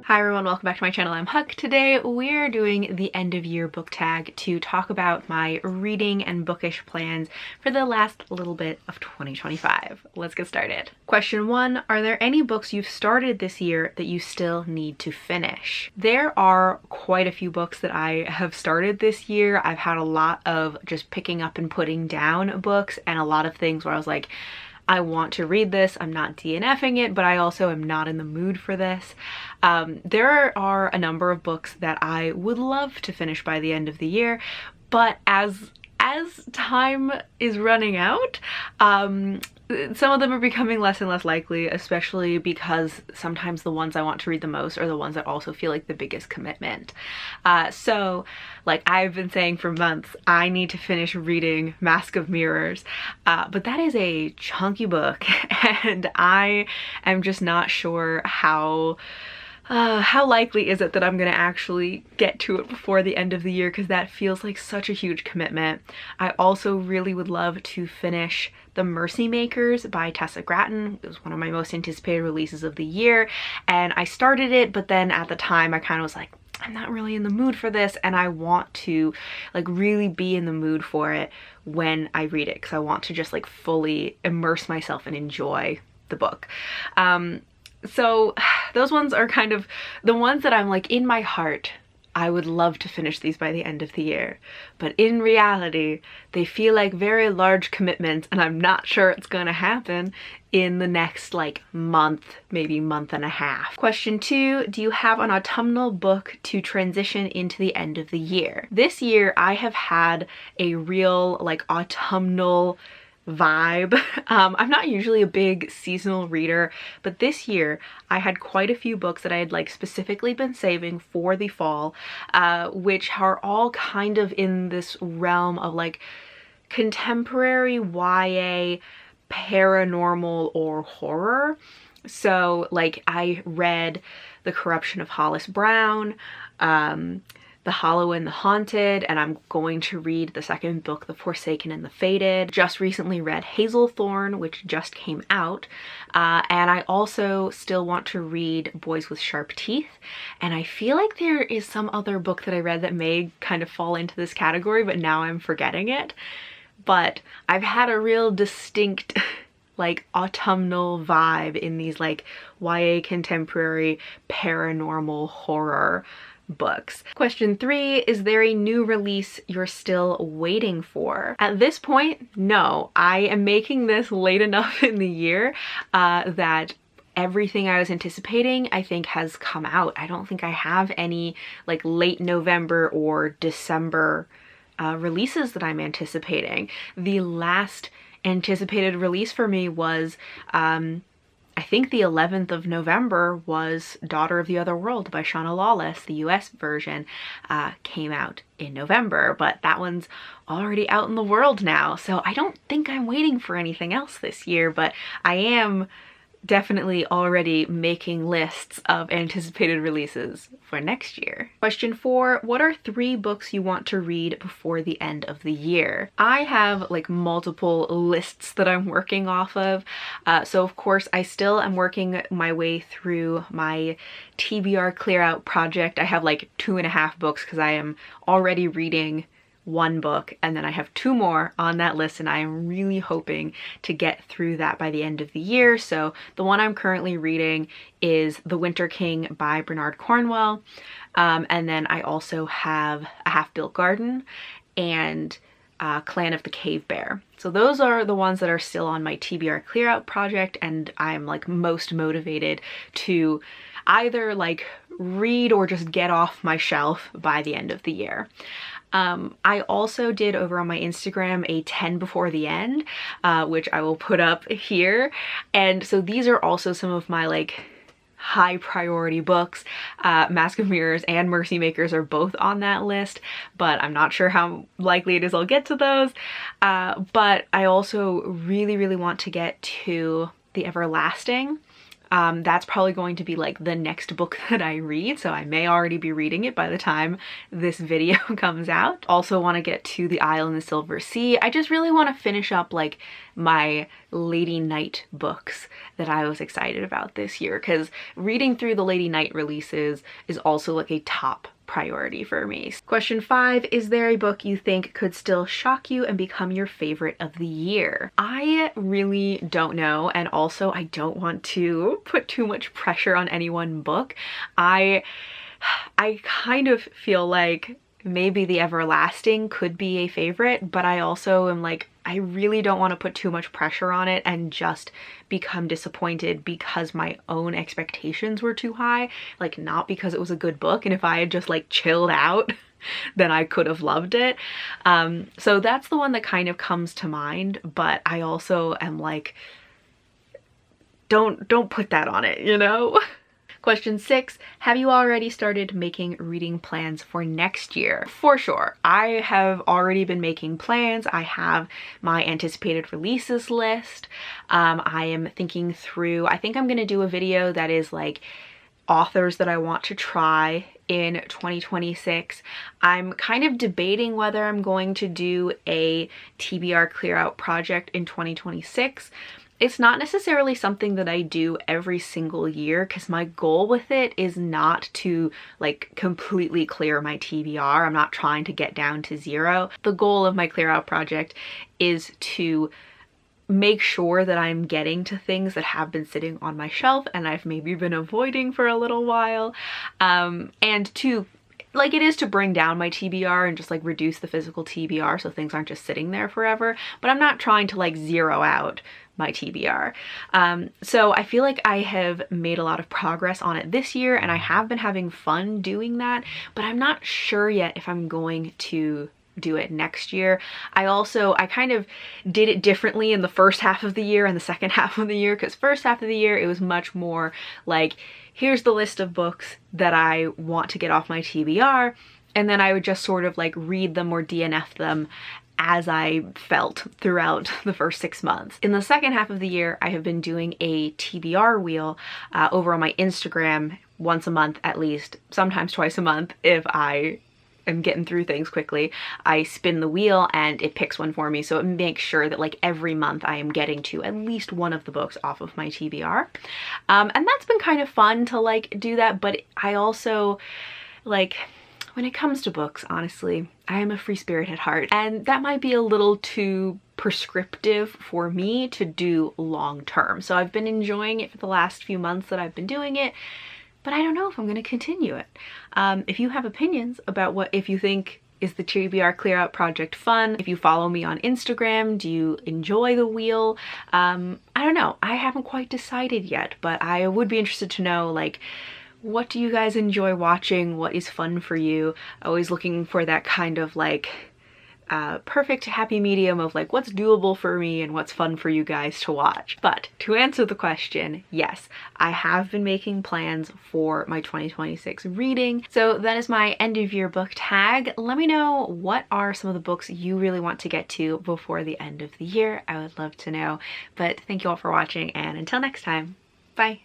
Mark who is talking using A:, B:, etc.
A: Hi everyone, welcome back to my channel. I'm Huck. Today we're doing the end of year book tag to talk about my reading and bookish plans for the last little bit of 2025. Let's get started. Question 1, are there any books you've started this year that you still need to finish? There are quite a few books that I have started this year. I've had a lot of just picking up and putting down books and a lot of things where I was like, I want to read this, I'm not DNFing it, but I also am not in the mood for this. There are a number of books that I would love to finish by the end of the year, but as time is running out, some of them are becoming less and less likely, especially because sometimes the ones I want to read the most are the ones that also feel like the biggest commitment. So like I've been saying for months, I need to finish reading Mask of Mirrors, but that is a chunky book and I am just not sure how likely is it that I'm gonna actually get to it before the end of the year, because that feels like such a huge commitment. I also really would love to finish The Mercy Makers by Tessa Gratton. It was one of my most anticipated releases of the year, and I started it, but then at the time I kind of was like, I'm not really in the mood for this, and I want to like really be in the mood for it when I read it, because I want to just like fully immerse myself and enjoy the book. So those ones are kind of the ones that I'm like, in my heart, I would love to finish these by the end of the year. But in reality, they feel like very large commitments and I'm not sure it's gonna happen in the next like month, maybe month and a half. Question 2, do you have an autumnal book to transition into the end of the year? This year, I have had a real like autumnal vibe. I'm not usually a big seasonal reader, but this year I had quite a few books that I had like specifically been saving for the fall, which are all kind of in this realm of like contemporary YA, paranormal, or horror. So like I read The Corruption of Hollis Brown, The Hollow and the Haunted, and I'm going to read the second book, The Forsaken and the Fated. Just recently read Hazelthorn, which just came out, and I also still want to read Boys with Sharp Teeth, and I feel like there is some other book that I read that may kind of fall into this category, but now I'm forgetting it. But I've had a real distinct like autumnal vibe in these like YA contemporary paranormal horror books. Question 3, is there a new release you're still waiting for? At this point, no. I am making this late enough in the year that everything I was anticipating I think has come out. I don't think I have any like late November or December releases that I'm anticipating. The last anticipated release for me was I think the 11th of November was Daughter of the Other World by Shauna Lawless. The US version came out in November, but that one's already out in the world now. So I don't think I'm waiting for anything else this year, but I am definitely already making lists of anticipated releases for next year. Question 4, what are 3 books you want to read before the end of the year? I have like multiple lists that I'm working off of. So of course I still am working my way through my TBR clear out project. I have like 2.5 books because I am already reading 1 book, and then I have 2 more on that list, and I am really hoping to get through that by the end of the year. So the one I'm currently reading is The Winter King by Bernard Cornwell, and then I also have A Half-Built Garden and Clan of the Cave Bear. So those are the ones that are still on my TBR clear out project, and I'm like most motivated to either like read or just get off my shelf by the end of the year. I also did over on my Instagram a 10 before the end, which I will put up here. And so these are also some of my like high priority books. Mask of Mirrors and Mercy Makers are both on that list, but I'm not sure how likely it is I'll get to those. But I also really want to get to The Everlasting That's probably going to be like the next book that I read, so I may already be reading it by the time this video comes out. Also want to get to The Isle in the Silver Sea. I just really want to finish up like my Lady Night books that I was excited about this year, because reading through the Lady Night releases is also like a top priority for me. Question 5, is there a book you think could still shock you and become your favorite of the year? I really don't know, and also I don't want to put too much pressure on any one book. I kind of feel like maybe The Everlasting could be a favorite, but I also am like, I really don't want to put too much pressure on it and just become disappointed because my own expectations were too high, like not because it was a good book, and if I had just like chilled out then I could have loved it. So that's the one that kind of comes to mind, but I also am like, don't put that on it, you know? Question 6, have you already started making reading plans for next year? For sure. I have already been making plans. I have my anticipated releases list. I am thinking through, I think I'm going to do a video that is like authors that I want to try in 2026. I'm kind of debating whether I'm going to do a TBR clear out project in 2026. It's not necessarily something that I do every single year, because my goal with it is not to like completely clear my TBR. I'm not trying to get down to 0. The goal of my clear out project is to make sure that I'm getting to things that have been sitting on my shelf and I've maybe been avoiding for a little while, and to like, it is to bring down my TBR and just like reduce the physical TBR so things aren't just sitting there forever, but I'm not trying to like zero out my TBR. So I feel like I have made a lot of progress on it this year, and I have been having fun doing that, but I'm not sure yet if I'm going to do it next year. I kind of did it differently in the first half of the year and the second half of the year, because first half of the year it was much more like, here's the list of books that I want to get off my TBR, and then I would just sort of like read them or DNF them as I felt throughout the first 6 months. In the second half of the year, I have been doing a TBR wheel over on my Instagram once a month at least, sometimes twice a month if I am getting through things quickly. I spin the wheel and it picks one for me, so it makes sure that like every month I am getting to at least one of the books off of my TBR. And that's been kind of fun to like do that, but I also like, when it comes to books, honestly, I am a free spirit at heart, and that might be a little too prescriptive for me to do long term. So I've been enjoying it for the last few months that I've been doing it, but I don't know if I'm going to continue it. If you have opinions about if you think, is the TBR clear out project fun? If you follow me on Instagram, do you enjoy the wheel? I don't know. I haven't quite decided yet, but I would be interested to know, like, what do you guys enjoy watching? What is fun for you? Always looking for that kind of like perfect happy medium of like what's doable for me and what's fun for you guys to watch. But to answer the question, yes, I have been making plans for my 2026 reading. So that is my end of year book tag. Let me know, what are some of the books you really want to get to before the end of the year? I would love to know. But thank you all for watching, and until next time, bye.